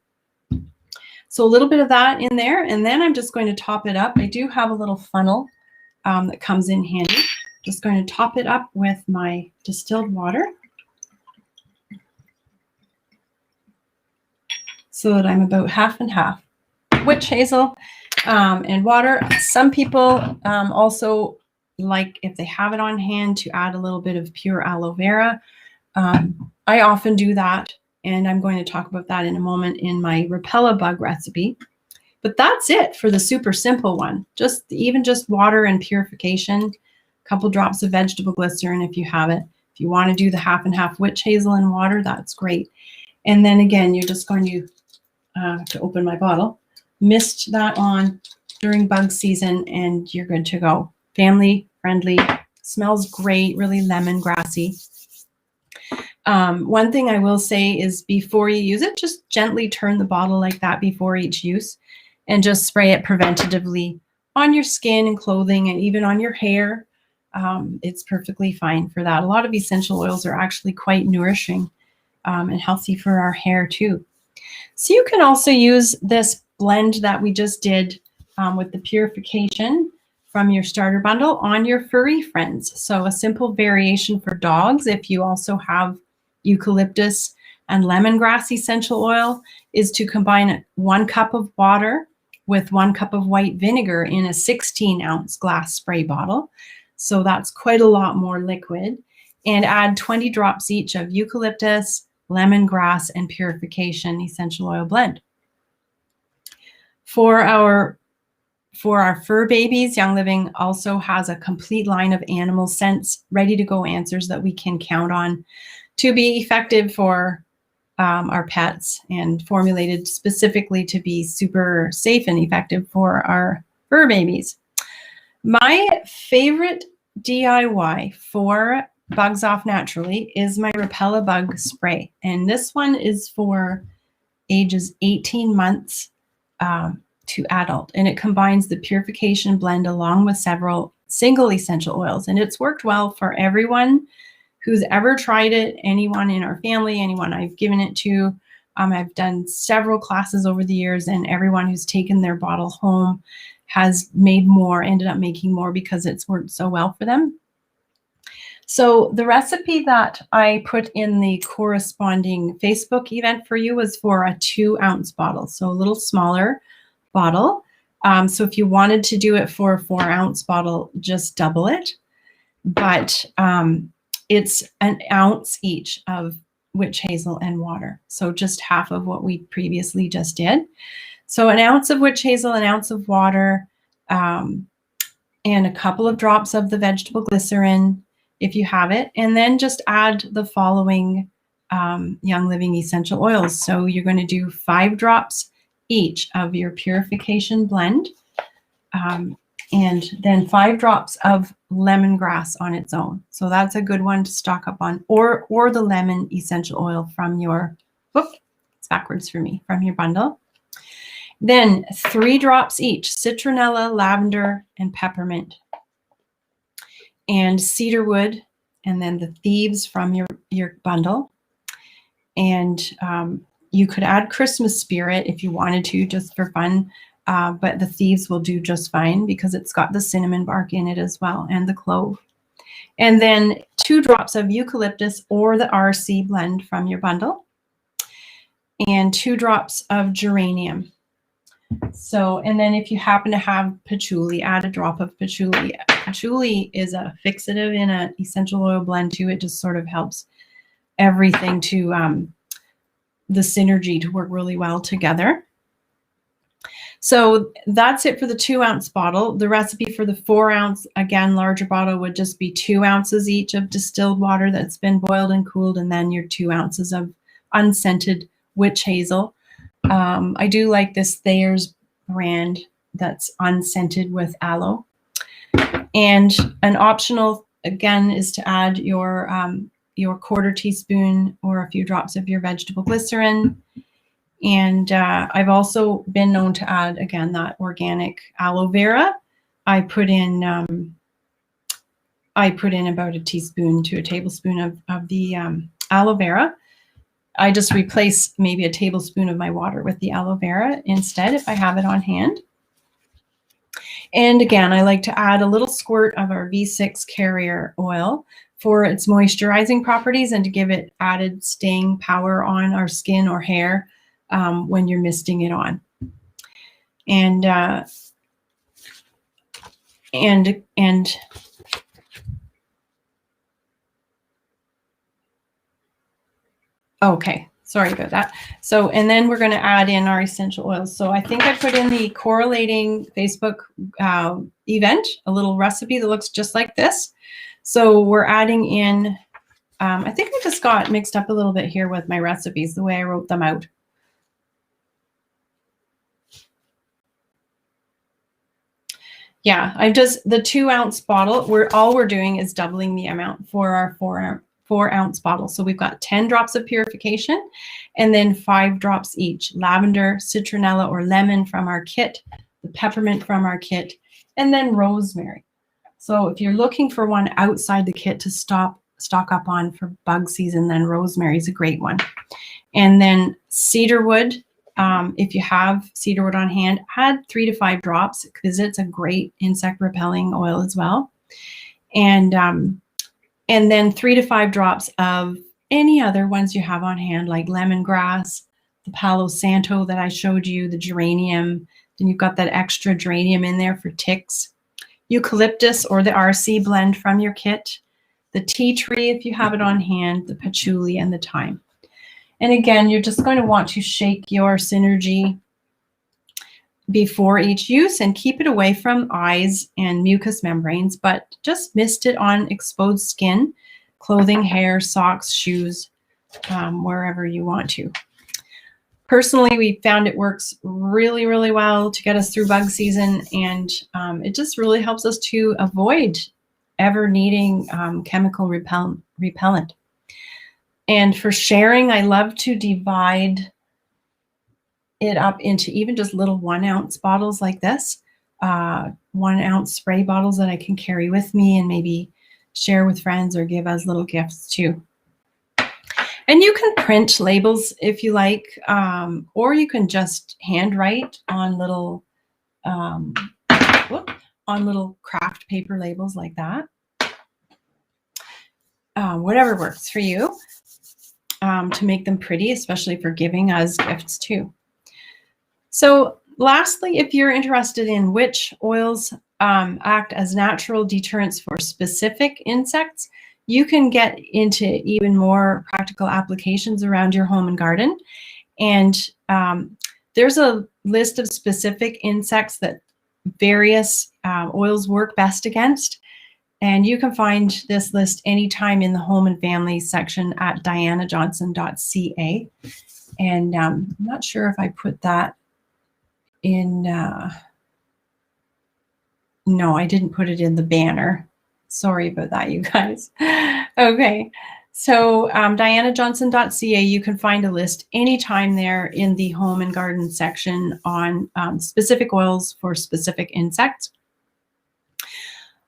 Speaker 1: So a little bit of that in there, and then I'm just going to top it up. I do have a little funnel that comes in handy. Just going to top it up with my distilled water so that I'm about half and half. Witch hazel and water. Some people also like, if they have it on hand, to add a little bit of pure aloe vera. I often do that, and I'm going to talk about that in a moment in my Repel-A-Bug recipe. But that's it for the super simple one. Even just water and purification, a couple drops of vegetable glycerin if you have it. If you want to do the half and half witch hazel and water, that's great. And then again, you're just going to open my bottle, mist that on during bug season, and you're good to go. Family friendly, smells great, really lemongrassy. One thing I will say is before you use it, just gently turn the bottle like that before each use, and just spray it preventatively on your skin and clothing, and even on your hair. It's perfectly fine for that. A lot of essential oils are actually quite nourishing and healthy for our hair too. So you can also use this blend that we just did with the purification from your starter bundle on your furry friends. So a simple variation for dogs, if you also have eucalyptus and lemongrass essential oil, is to combine 1 cup of water with 1 cup of white vinegar in a 16-ounce glass spray bottle. So that's quite a lot more liquid. And add 20 drops each of eucalyptus, lemongrass, and purification essential oil blend. For our fur babies, Young Living also has a complete line of animal scents, ready-to-go answers that we can count on to be effective for our pets, and formulated specifically to be super safe and effective for our fur babies. My favorite DIY for bugs off naturally is my Repell-A-Bug Spray, and this one is for ages 18 months to adult, and it combines the purification blend along with several single essential oils, and it's worked well for everyone who's ever tried it, anyone in our family, anyone I've given it to. I've done several classes over the years, and everyone who's taken their bottle home has made more, ended up making more because it's worked so well for them. So the recipe that I put in the corresponding Facebook event for you was for a 2-ounce bottle, so a little smaller bottle. So if you wanted to do it for a 4-ounce bottle, just double it. but it's an ounce each of witch hazel and water. So just half of what we previously just did. So an ounce of witch hazel, an ounce of water, and a couple of drops of the vegetable glycerin if you have it, and then just add the following Young Living essential oils. So you're going to do 5 drops each of your purification blend, and then 5 drops of lemongrass on its own. So that's a good one to stock up on, or the lemon essential oil from your, whoop, it's backwards for me, from your bundle. Then 3 drops each, citronella, lavender, and peppermint, and cedar wood, and then the thieves from your bundle. And you could add Christmas spirit if you wanted to, just for fun, but the thieves will do just fine because it's got the cinnamon bark in it as well, and the clove. And then 2 drops of eucalyptus or the RC blend from your bundle, and 2 drops of geranium. So, and then if you happen to have patchouli, add a drop of patchouli. Patchouli is a fixative in an essential oil blend too. It just sort of helps everything to the synergy to work really well together. So that's it for the 2-ounce bottle. The recipe for the 4-ounce, again, larger bottle, would just be 2 ounces each of distilled water that's been boiled and cooled, and then your 2 ounces of unscented witch hazel. I do like this Thayer's brand that's unscented with aloe. And an optional, again, is to add your 1/4 teaspoon or a few drops of your vegetable glycerin. And I've also been known to add, again, that organic aloe vera. I put in about a teaspoon to a tablespoon of the aloe vera. I just replace maybe a tablespoon of my water with the aloe vera instead if I have it on hand. And again, I like to add a little squirt of our V6 carrier oil for its moisturizing properties and to give it added staying power on our skin or hair when you're misting it on. And okay, sorry about that. So, and then we're going to add in our essential oils. So I think I put in the correlating Facebook event, a little recipe that looks just like this. So we're adding in, I think I just got mixed up a little bit here with my recipes, the way I wrote them out. Yeah, I've just, the 2-ounce bottle, all we're doing is doubling the amount for our 4-ounce bottle. So we've got 10 drops of purification and then 5 drops each, lavender, citronella, or lemon from our kit, the peppermint from our kit, and then rosemary. So if you're looking for one outside the kit to stock up on for bug season, then rosemary is a great one. And then cedar wood. If you have cedar wood on hand, add 3 to 5 drops because it's a great insect repelling oil as well. And then 3 to 5 drops of any other ones you have on hand, like lemongrass, the Palo Santo that I showed you, the geranium. Then you've got that extra geranium in there for ticks. Eucalyptus or the RC blend from your kit. The tea tree if you have it on hand, the patchouli, and the thyme. And again, you're just going to want to shake your synergy before each use and keep it away from eyes and mucous membranes, but just mist it on exposed skin, clothing, hair, socks, shoes, wherever you want to. Personally, we found it works really, really well to get us through bug season, and it just really helps us to avoid ever needing chemical repellent. And for sharing, I love to divide it up into even just little 1-ounce bottles like this, 1-ounce spray bottles that I can carry with me and maybe share with friends or give as little gifts too. And you can print labels if you like, or you can just handwrite on little craft paper labels like that. Whatever works for you. To make them pretty, especially for giving as gifts too. So Lastly, if you're interested in which oils act as natural deterrents for specific insects, you can get into even more practical applications around your home and garden. And there's a list of specific insects that various oils work best against. And you can find this list anytime in the home and family section at dianajohnson.ca. And I'm not sure if I put that in, no, I didn't put it in the banner. Sorry about that, you guys. Okay, so dianajohnson.ca, you can find a list anytime there in the home and garden section on specific oils for specific insects.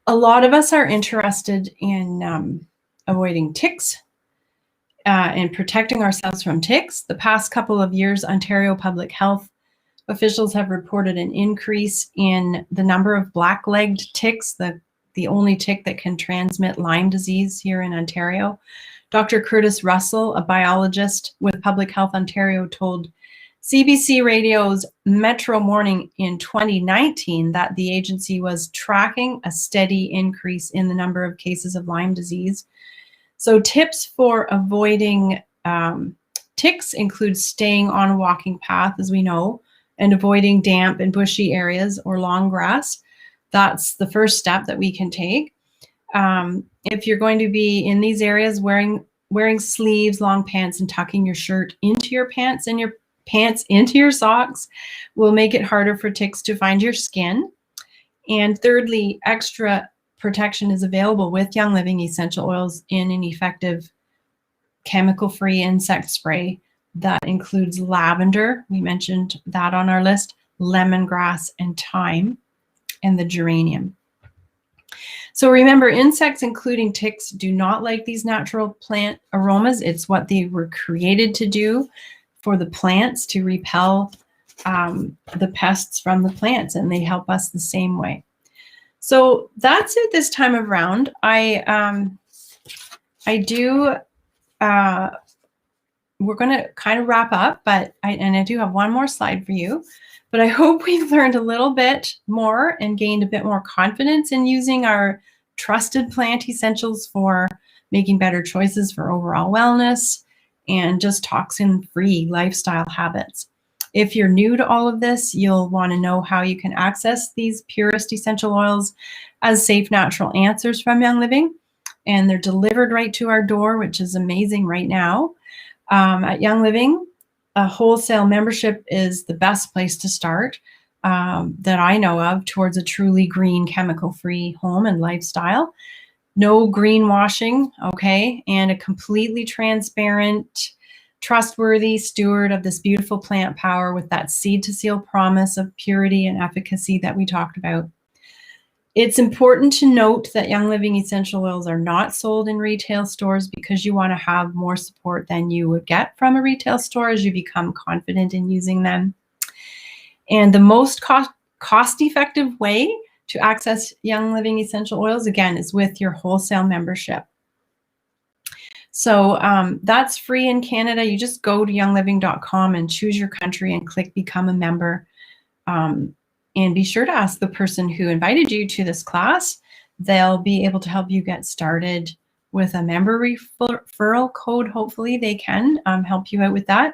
Speaker 1: A lot of us are interested in avoiding ticks and protecting ourselves from ticks. The past couple of years, Ontario Public Health officials have reported an increase in the number of black-legged ticks, the only tick that can transmit Lyme disease here in Ontario. Dr. Curtis Russell, a biologist with Public Health Ontario, told CBC Radio's Metro Morning in 2019 that the agency was tracking a steady increase in the number of cases of Lyme disease. So tips for avoiding ticks include staying on a walking path, as we know, and avoiding damp and bushy areas or long grass. That's the first step that we can take. If you're going to be in these areas, wearing sleeves, long pants, and tucking your shirt into your pants and your pants into your socks will make it harder for ticks to find your skin. And thirdly, extra protection is available with Young Living essential oils in an effective chemical-free insect spray that includes lavender, we mentioned that on our list, lemongrass and thyme, and the geranium. So remember, insects, including ticks, do not like these natural plant aromas. It's what they were created to do, for the plants to repel the pests from the plants, and they help us the same way. So that's it this time around. We're going to kind of wrap up, but I do have one more slide for you. But I hope we've learned a little bit more and gained a bit more confidence in using our trusted plant essentials for making better choices for overall wellness and just toxin-free lifestyle habits. If you're new to all of this, you'll want to know how you can access these purest essential oils as safe, natural answers from Young Living. And they're delivered right to our door, which is amazing right now. At Young Living, a wholesale membership is the best place to start that I know of towards a truly green, chemical-free home and lifestyle. No greenwashing, okay, and a completely transparent, trustworthy steward of this beautiful plant power with that seed-to-seal promise of purity and efficacy that we talked about. It's important to note that Young Living essential oils are not sold in retail stores because you want to have more support than you would get from a retail store as you become confident in using them. And the most cost-effective way to access Young Living essential oils, again, is with your wholesale membership. So that's free in Canada. You just go to youngliving.com and choose your country and click Become a Member. And be sure to ask the person who invited you to this class. They'll be able to help you get started with a member referral code. Hopefully they can help you out with that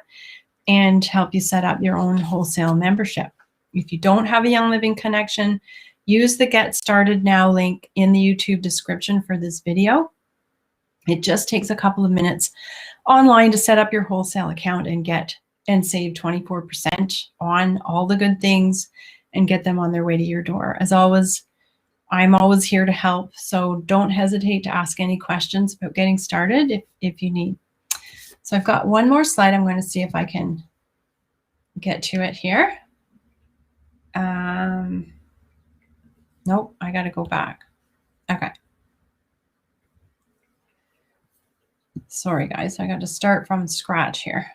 Speaker 1: and help you set up your own wholesale membership. If you don't have a Young Living connection, use the Get Started Now link in the YouTube description for this video. It just takes a couple of minutes online to set up your wholesale account and save 24% on all the good things and get them on their way to your door. As always, I'm always here to help, so don't hesitate to ask any questions about getting started if you need. So I've got one more slide. I'm going to see if I can get to it here. Nope, I got to go back. Okay. Sorry, guys, I got to start from scratch here.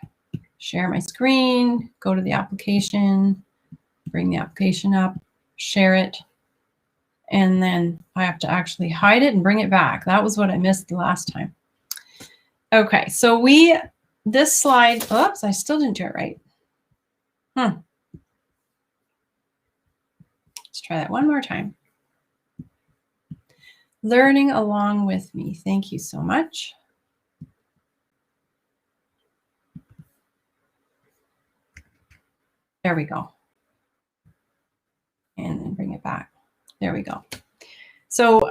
Speaker 1: Share my screen, go to the application, bring the application up, share it, and then I have to actually hide it and bring it back. That was what I missed the last time. Okay, so this slide, oops, I still didn't do it right. try that one more time. Learning along with me. Thank you so much. There we go. And then bring it back. There we go. So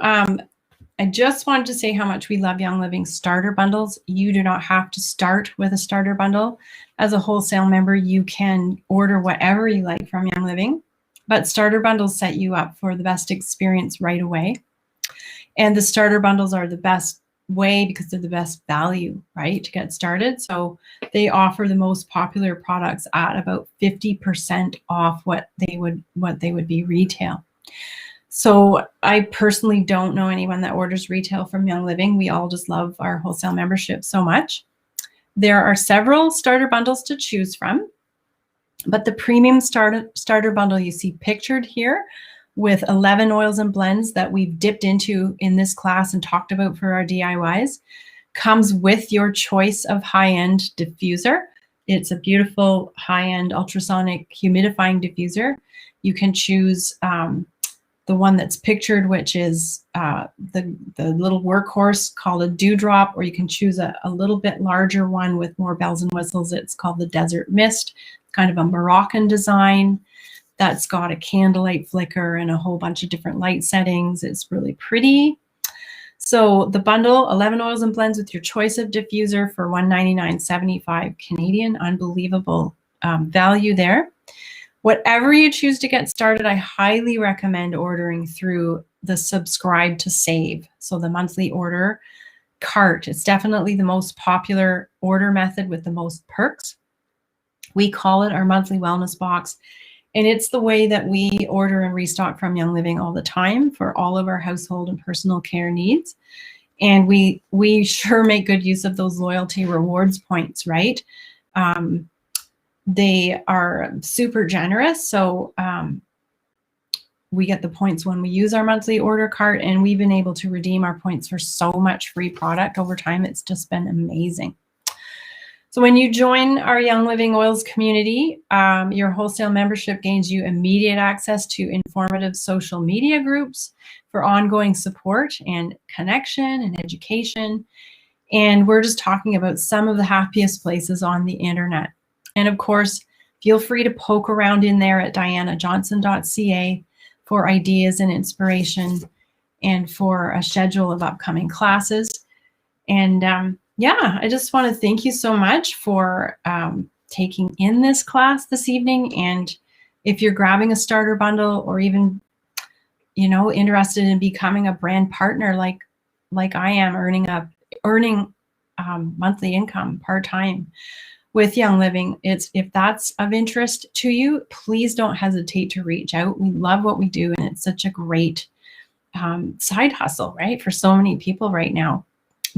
Speaker 1: I just wanted to say how much we love Young Living starter bundles. You do not have to start with a starter bundle. As a wholesale member, you can order whatever you like from Young Living, but starter bundles set you up for the best experience right away. And the starter bundles are the best way because they're the best value, right, to get started. So they offer the most popular products at about 50% off what they would be retail. So I personally don't know anyone that orders retail from Young Living. We all just love our wholesale membership so much. There are several starter bundles to choose from, but the premium starter bundle you see pictured here with 11 oils and blends that we've dipped into in this class and talked about for our DIYs comes with your choice of high-end diffuser. It's a beautiful high-end ultrasonic humidifying diffuser. You can choose the one that's pictured, which is the little workhorse called a Dewdrop, or you can choose a little bit larger one with more bells and whistles. It's called the Desert Mist, kind of a Moroccan design that's got a candlelight flicker and a whole bunch of different light settings. It's really pretty. So the bundle, 11 oils and blends with your choice of diffuser for $199.75 Canadian. Unbelievable value there. Whatever you choose to get started, I highly recommend ordering through the subscribe to save. So the monthly order cart. It's definitely the most popular order method with the most perks. We call it our monthly wellness box. And it's the way that we order and restock from Young Living all the time for all of our household and personal care needs. And we sure make good use of those loyalty rewards points, right? They are super generous. So we get the points when we use our monthly order cart, and we've been able to redeem our points for so much free product over time. It's just been amazing. So when you join our Young Living Oils community, your wholesale membership gains you immediate access to informative social media groups for ongoing support and connection and education. And we're just talking about some of the happiest places on the internet. And of course, feel free to poke around in there at dianajohnson.ca for ideas and inspiration and for a schedule of upcoming classes. And yeah, I just want to thank you so much for taking in this class this evening. And if you're grabbing a starter bundle or even, you know, interested in becoming a brand partner like I am, earning monthly income part-time with Young Living, if that's of interest to you, please don't hesitate to reach out. We love what we do, and it's such a great side hustle, right, for so many people right now,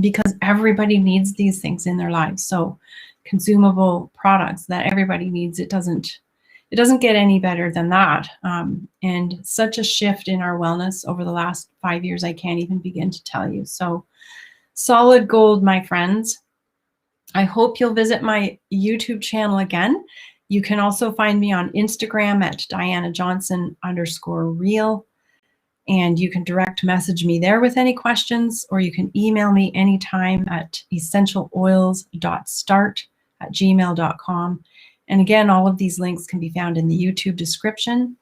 Speaker 1: because everybody needs these things in their lives. So consumable products that everybody needs, it doesn't get any better than that. And such a shift in our wellness over the last 5 years, I can't even begin to tell you. So solid gold, my friends. I hope you'll visit my YouTube channel again. You can also find me on Instagram at DianaJohnson_real. And you can direct message me there with any questions, or you can email me anytime at essentialoils.start@gmail.com. And again, all of these links can be found in the YouTube description.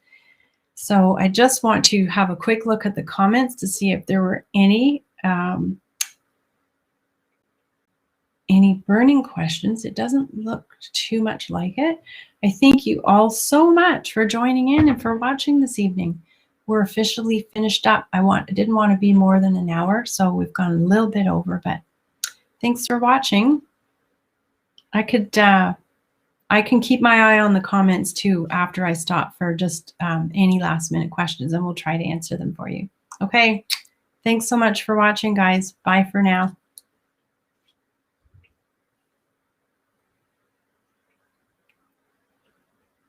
Speaker 1: So I just want to have a quick look at the comments to see if there were any burning questions. It doesn't look too much like it. I thank you all so much for joining in and for watching this evening. We're officially finished up. I didn't want to be more than an hour, so we've gone a little bit over, but thanks for watching. I can keep my eye on the comments too after I stop for just any last minute questions, and we'll try to answer them for you. Okay, thanks so much for watching, guys. Bye for now.